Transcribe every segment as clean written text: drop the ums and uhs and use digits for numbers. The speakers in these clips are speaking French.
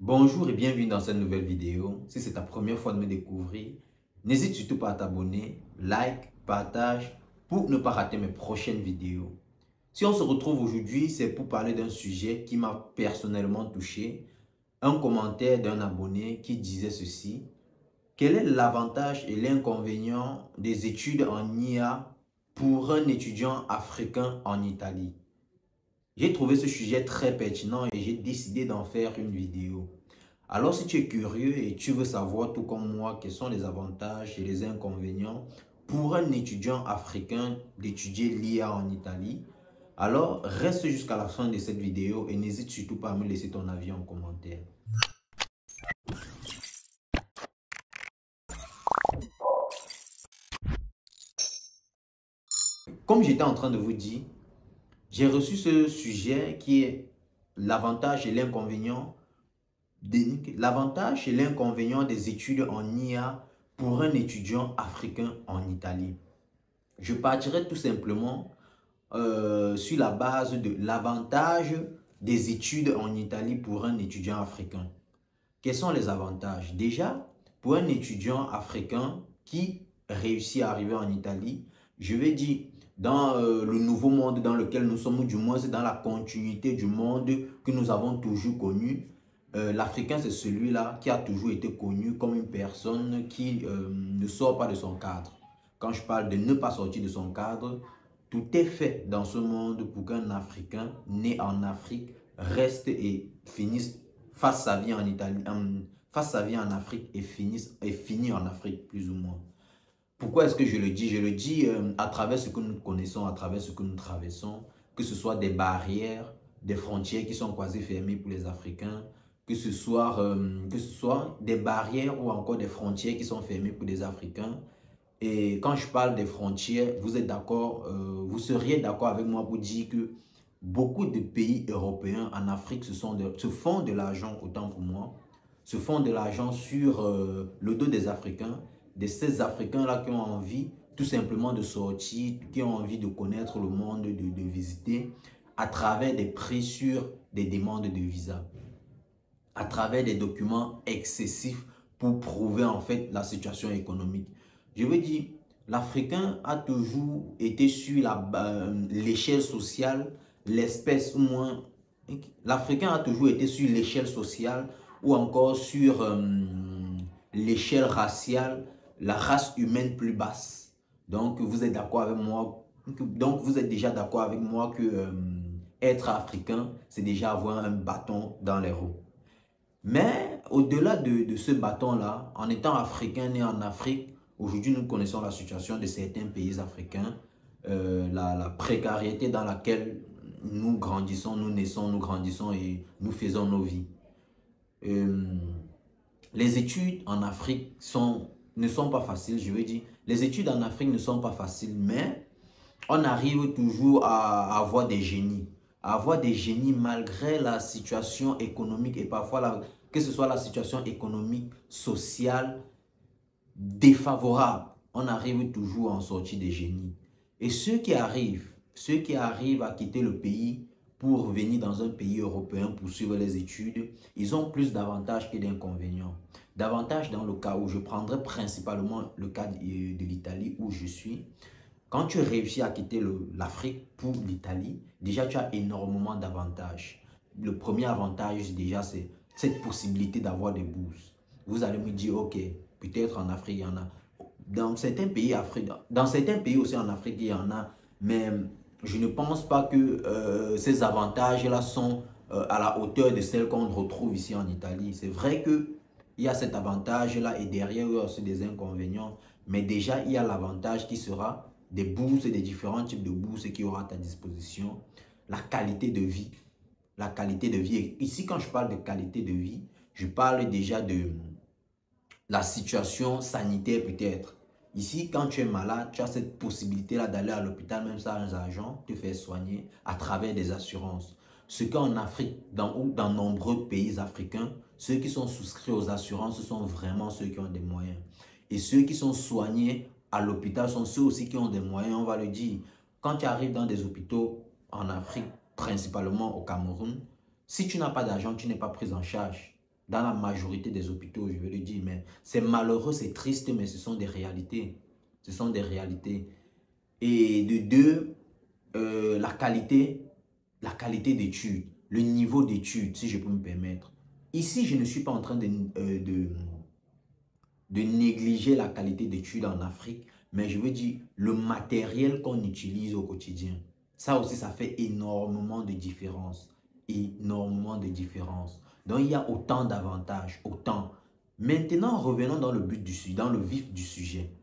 Bonjour et bienvenue dans cette nouvelle vidéo. Si c'est ta première fois de me découvrir, n'hésite surtout pas à t'abonner, like, partage pour ne pas rater mes prochaines vidéos. Si on se retrouve aujourd'hui, c'est pour parler d'un sujet qui m'a personnellement touché. Un commentaire d'un abonné qui disait ceci: quel est l'avantage et l'inconvénient des études en IA pour un étudiant africain en Italie? J'ai trouvé ce sujet très pertinent et j'ai décidé d'en faire une vidéo. Alors si tu es curieux et tu veux savoir tout comme moi quels sont les avantages et les inconvénients pour un étudiant africain d'étudier l'IA en Italie, alors reste jusqu'à la fin de cette vidéo et n'hésite surtout pas à me laisser ton avis en commentaire. Comme j'étais en train de vous dire, j'ai reçu ce sujet qui est l'avantage et l'inconvénient des études en IA pour un étudiant africain en Italie. Je partirai tout simplement sur la base de l'avantage des études en Italie pour un étudiant africain. Quels sont les avantages? Déjà, pour un étudiant africain qui réussit à arriver en Italie, je vais dire, dans le nouveau monde dans lequel nous sommes, ou du moins c'est dans la continuité du monde que nous avons toujours connu, l'Africain, c'est celui-là qui a toujours été connu comme une personne qui ne sort pas de son cadre. Quand je parle de ne pas sortir de son cadre, tout est fait dans ce monde pour qu'un Africain né en Afrique reste et finisse, fasse sa vie en Italie, fasse sa vie en Afrique et finisse en Afrique plus ou moins. Pourquoi est-ce que je le dis? Je le dis à travers ce que nous connaissons, à travers ce que nous traversons, que ce soit des barrières, des frontières qui sont quasi fermées pour les Africains, que ce soit des barrières ou encore des frontières qui sont fermées pour les Africains. Et quand je parle des frontières, vous êtes d'accord, vous seriez d'accord avec moi pour dire que beaucoup de pays européens en Afrique se font de l'argent, autant pour moi, se font de l'argent sur le dos des Africains, de ces Africains-là qui ont envie tout simplement de sortir, qui ont envie de connaître le monde, de visiter, à travers des prix sur des demandes de visa, à travers des documents excessifs pour prouver en fait la situation économique. Je veux dire, l'Africain a toujours été sur l'échelle sociale, l'espèce au moins, l'Africain a toujours été sur l'échelle sociale ou encore sur l'échelle raciale, la race humaine plus basse. Donc vous êtes d'accord avec moi, donc vous êtes déjà d'accord avec moi que être africain, c'est déjà avoir un bâton dans les roues. Mais au-delà de ce bâton-là, en étant africain né en Afrique, aujourd'hui nous connaissons la situation de certains pays africains, la précarité dans laquelle nous grandissons, nous naissons, nous grandissons et nous faisons nos vies. Les études en Afrique ne sont pas faciles, je veux dire. Les études en Afrique ne sont pas faciles, mais on arrive toujours à avoir des génies. À avoir des génies malgré la situation économique et parfois que ce soit la situation économique, sociale, défavorable. On arrive toujours à en sortir des génies. Et ceux qui arrivent à quitter le pays pour venir dans un pays européen pour suivre les études, ils ont plus d'avantages que d'inconvénients. Davantage dans le cas où je prendrai principalement le cas de l'Italie où je suis. Quand tu réussis à quitter l'Afrique pour l'Italie, déjà tu as énormément d'avantages. Le premier avantage déjà c'est cette possibilité d'avoir des bourses. Vous allez me dire, ok, peut-être en Afrique il y en a. Dans certains pays aussi en Afrique il y en a, mais je ne pense pas que ces avantages-là sont à la hauteur de celles qu'on retrouve ici en Italie. C'est vrai qu'il y a cet avantage-là et derrière il y a aussi des inconvénients, mais déjà il y a l'avantage qui sera des bourses et des différents types de bourses qui aura à ta disposition, la qualité de vie. La qualité de vie. Ici, quand je parle de qualité de vie, je parle déjà de la situation sanitaire peut-être. Ici, quand tu es malade, tu as cette possibilité-là d'aller à l'hôpital, même sans argent, te faire soigner à travers des assurances. Ce qu'en Afrique, ou dans nombreux pays africains, ceux qui sont souscrits aux assurances, ce sont vraiment ceux qui ont des moyens. Et ceux qui sont soignés à l'hôpital sont ceux aussi qui ont des moyens, on va le dire. Quand tu arrives dans des hôpitaux en Afrique, principalement au Cameroun, si tu n'as pas d'argent, tu n'es pas pris en charge. Dans la majorité des hôpitaux, je vais le dire. Mais c'est malheureux, c'est triste, mais ce sont des réalités. Ce sont des réalités. Et de deux, la qualité d'études, le niveau d'études, si je peux me permettre. Ici, je ne suis pas en train de négliger la qualité d'études en Afrique, mais je veux dire le matériel qu'on utilise au quotidien. Ça aussi, ça fait énormément de différence. Énormément de différence. Donc, il y a autant d'avantages, autant. Maintenant, revenons dans dans le vif du sujet.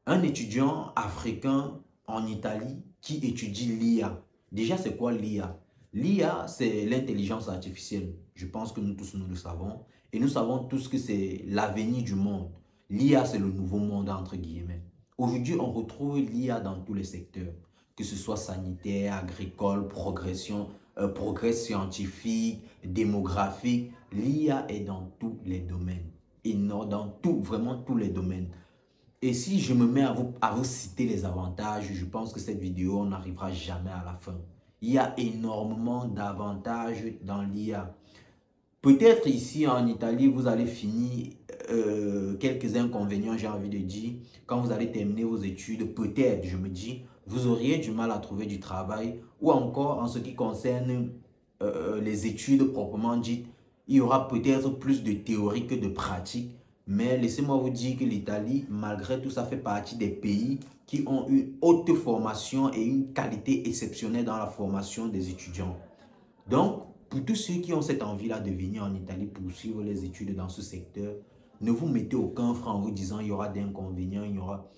Un étudiant africain en Italie qui étudie l'IA. Déjà, c'est quoi l'IA? L'IA, c'est l'intelligence artificielle. Je pense que nous tous, nous le savons. Et nous savons tous que c'est l'avenir du monde. L'IA, c'est le nouveau monde, entre guillemets. Aujourd'hui, on retrouve l'IA dans tous les secteurs, que ce soit sanitaire, agricole, progrès scientifique, démographique. L'IA est dans tous les domaines. Et non, dans tout, vraiment tous les domaines. Et si je me mets à vous citer les avantages, je pense que cette vidéo, on n'arrivera jamais à la fin. Il y a énormément d'avantages dans l'IA. Peut-être ici en Italie, vous allez finir quelques inconvénients, j'ai envie de dire. Quand vous allez terminer vos études, peut-être, je me dis, vous auriez du mal à trouver du travail. Ou encore, en ce qui concerne les études proprement dites, il y aura peut-être plus de théorie que de pratique. Mais laissez-moi vous dire que l'Italie, malgré tout ça, fait partie des pays qui ont une haute formation et une qualité exceptionnelle dans la formation des étudiants. Donc, pour tous ceux qui ont cette envie-là de venir en Italie pour suivre les études dans ce secteur, ne vous mettez aucun frein en vous disant il y aura des inconvénients, il y aura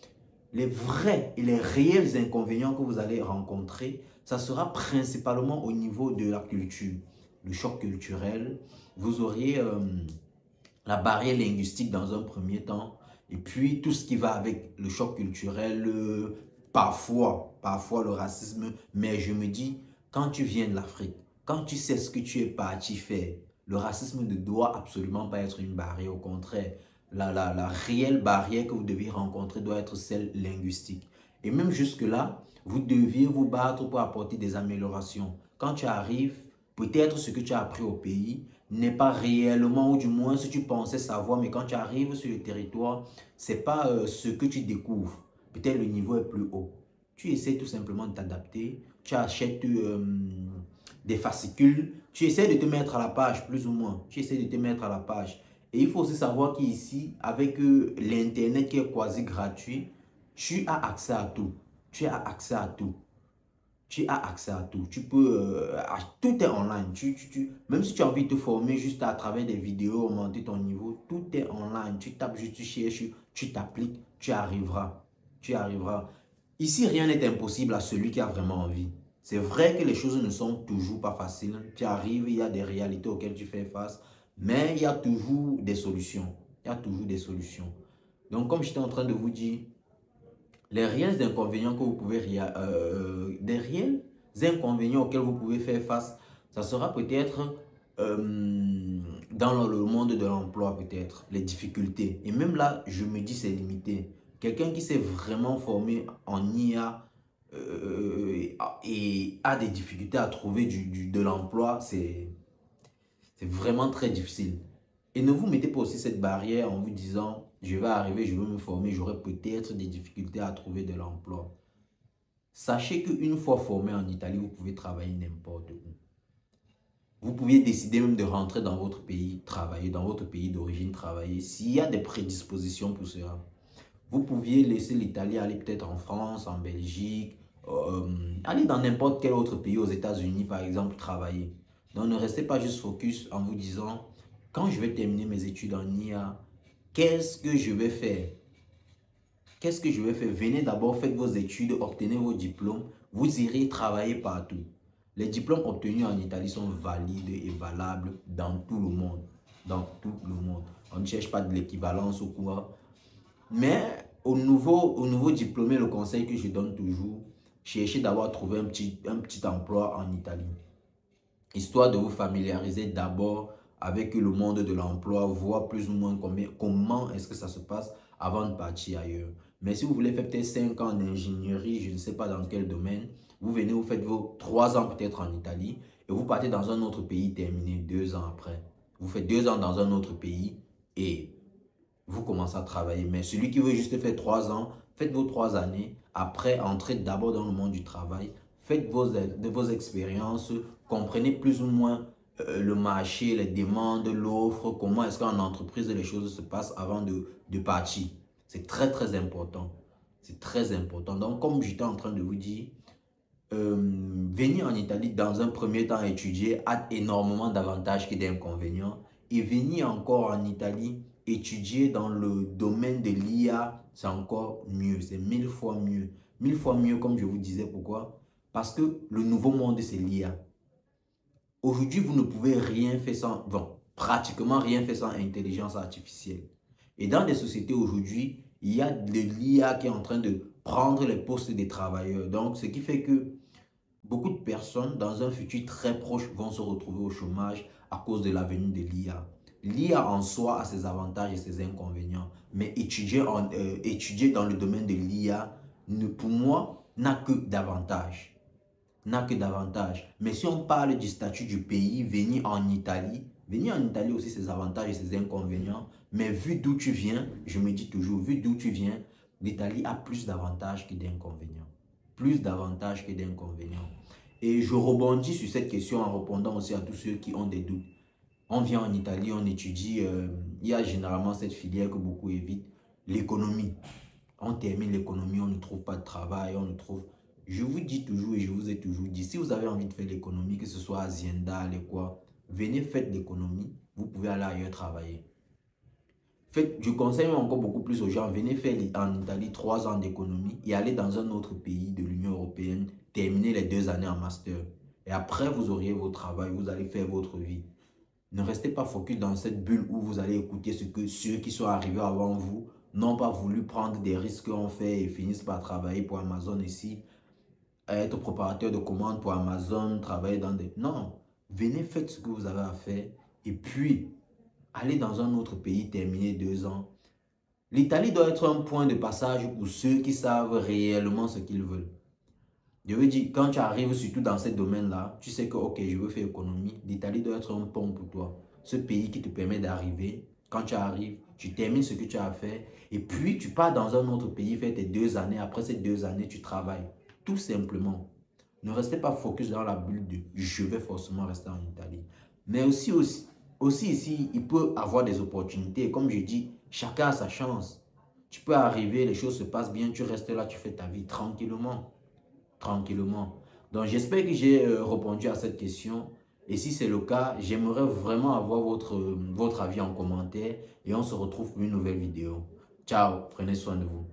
les vrais et les réels inconvénients que vous allez rencontrer. Ça sera principalement au niveau de la culture, le choc culturel. Vous auriez la barrière linguistique dans un premier temps, et puis tout ce qui va avec le choc culturel, parfois le racisme, mais je me dis, quand tu viens de l'Afrique, quand tu sais ce que tu es parti faire, le racisme ne doit absolument pas être une barrière, au contraire, la réelle barrière que vous devez rencontrer doit être celle linguistique. Et même jusque-là, vous deviez vous battre pour apporter des améliorations. Quand tu arrives, peut-être ce que tu as appris au pays n'est pas réellement, ou du moins ce que tu pensais savoir, mais quand tu arrives sur le territoire, ce n'est pas ce que tu découvres. Peut-être le niveau est plus haut. Tu essaies tout simplement de t'adapter, tu achètes des fascicules, tu essaies de te mettre à la page, plus ou moins. Tu essaies de te mettre à la page. Et il faut aussi savoir qu'ici, avec l'Internet qui est quasi gratuit, tu as accès à tout. Tu as accès à tout. Tu as accès à tout. Tu peux, tout est online. Même si tu as envie de te former juste à travers des vidéos, augmenter ton niveau, tout est online. Tu tapes juste, tu cherches, tu t'appliques, tu arriveras. Tu arriveras. Ici, rien n'est impossible à celui qui a vraiment envie. C'est vrai que les choses ne sont toujours pas faciles. Tu arrives, il y a des réalités auxquelles tu fais face, mais il y a toujours des solutions. Il y a toujours des solutions. Donc, comme j'étais en train de vous dire, les réels inconvénients que vous pouvez des réels inconvénients auxquels vous pouvez faire face, ça sera peut-être dans le monde de l'emploi, peut-être les difficultés. Et même là, je me dis c'est limité. Quelqu'un qui s'est vraiment formé en IA et a des difficultés à trouver de l'emploi, c'est vraiment très difficile. Et ne vous mettez pas aussi cette barrière en vous disant, je vais arriver, je vais me former, j'aurai peut-être des difficultés à trouver de l'emploi. Sachez qu'une fois formé en Italie, vous pouvez travailler n'importe où. Vous pouviez décider même de rentrer dans votre pays, travailler, dans votre pays d'origine, travailler, s'il y a des prédispositions pour cela. Vous pouviez laisser l'Italie, aller peut-être en France, en Belgique, aller dans n'importe quel autre pays, aux États-Unis par exemple, travailler. Donc ne restez pas juste focus en vous disant, quand je vais terminer mes études en IA, qu'est-ce que je vais faire? Qu'est-ce que je vais faire? Venez d'abord, faites vos études, obtenez vos diplômes, vous irez travailler partout. Les diplômes obtenus en Italie sont valides et valables dans tout le monde. Dans tout le monde. On ne cherche pas de l'équivalence ou quoi. Mais au nouveau diplômé, le conseil que je donne toujours, cherchez d'avoir trouvé un petit emploi en Italie. Histoire de vous familiariser d'abord avec le monde de l'emploi, voir plus ou moins comment est-ce que ça se passe avant de partir ailleurs. Mais si vous voulez faire peut-être 5 ans d'ingénierie, je ne sais pas dans quel domaine, vous venez, vous faites vos 3 ans peut-être en Italie et vous partez dans un autre pays terminé 2 ans après. Vous faites 2 ans dans un autre pays et vous commencez à travailler. Mais celui qui veut juste faire 3 ans, faites vos 3 années. Après, entrez d'abord dans le monde du travail. Faites vos expériences. Comprenez plus ou moins le marché, les demandes, l'offre. Comment est-ce qu'en entreprise les choses se passent avant de partir. C'est très, très important. C'est très important. Donc, comme j'étais en train de vous dire, venir en Italie dans un premier temps étudier a énormément d'avantages que d'inconvénients. Et venir encore en Italie étudier dans le domaine de l'IA, c'est encore mieux. C'est 1000 fois mieux. 1000 fois mieux, comme je vous disais. Pourquoi? Parce que le nouveau monde, c'est l'IA. Aujourd'hui, vous ne pouvez rien faire sans, bon, pratiquement rien faire sans intelligence artificielle. Et dans des sociétés aujourd'hui, il y a de l'IA qui est en train de prendre les postes des travailleurs. Donc, ce qui fait que beaucoup de personnes, dans un futur très proche, vont se retrouver au chômage à cause de la venue de l'IA. L'IA en soi a ses avantages et ses inconvénients. Mais étudier dans le domaine de l'IA, pour moi, n'a que d'avantages. N'a que d'avantages. Mais si on parle du statut du pays, venir en Italie aussi ses avantages et ses inconvénients. Mais vu d'où tu viens, je me dis toujours, vu d'où tu viens, l'Italie a plus d'avantages que d'inconvénients. Plus d'avantages que d'inconvénients. Et je rebondis sur cette question en répondant aussi à tous ceux qui ont des doutes. On vient en Italie, on étudie, il y a généralement cette filière que beaucoup évitent, l'économie. On termine l'économie, on ne trouve pas de travail, on ne trouve... Je vous dis toujours et je vous ai toujours dit, si vous avez envie de faire l'économie, que ce soit Hacienda, les quoi, venez, faites l'économie, vous pouvez aller ailleurs travailler. Je conseille encore beaucoup plus aux gens, venez faire en Italie 3 ans d'économie et aller dans un autre pays de l'Union européenne, terminer les 2 années en master. Et après, vous auriez votre travail, vous allez faire votre vie. Ne restez pas focus dans cette bulle où vous allez écouter ce que ceux qui sont arrivés avant vous n'ont pas voulu prendre des risques qu'on fait et finissent par travailler pour Amazon ici, être préparateur de commandes pour Amazon, travailler dans des... Non, venez, faites ce que vous avez à faire et puis allez dans un autre pays, terminer 2 ans. L'Italie doit être un point de passage pour ceux qui savent réellement ce qu'ils veulent. Je veux dire, quand tu arrives surtout dans ce domaine-là, tu sais que, ok, je veux faire économie. L'Italie doit être un pont pour toi. Ce pays qui te permet d'arriver. Quand tu arrives, tu termines ce que tu as à faire. Et puis, tu pars dans un autre pays, faire tes 2 années. Après ces 2 années, tu travailles. Tout simplement. Ne restez pas focus dans la bulle de « je vais forcément rester en Italie ». Mais aussi ici, il peut avoir des opportunités. Comme je dis, chacun a sa chance. Tu peux arriver, les choses se passent bien, tu restes là, tu fais ta vie tranquillement. Tranquillement. Donc, j'espère que j'ai répondu à cette question. Et si c'est le cas, j'aimerais vraiment avoir votre avis en commentaire. Et on se retrouve pour une nouvelle vidéo. Ciao, prenez soin de vous.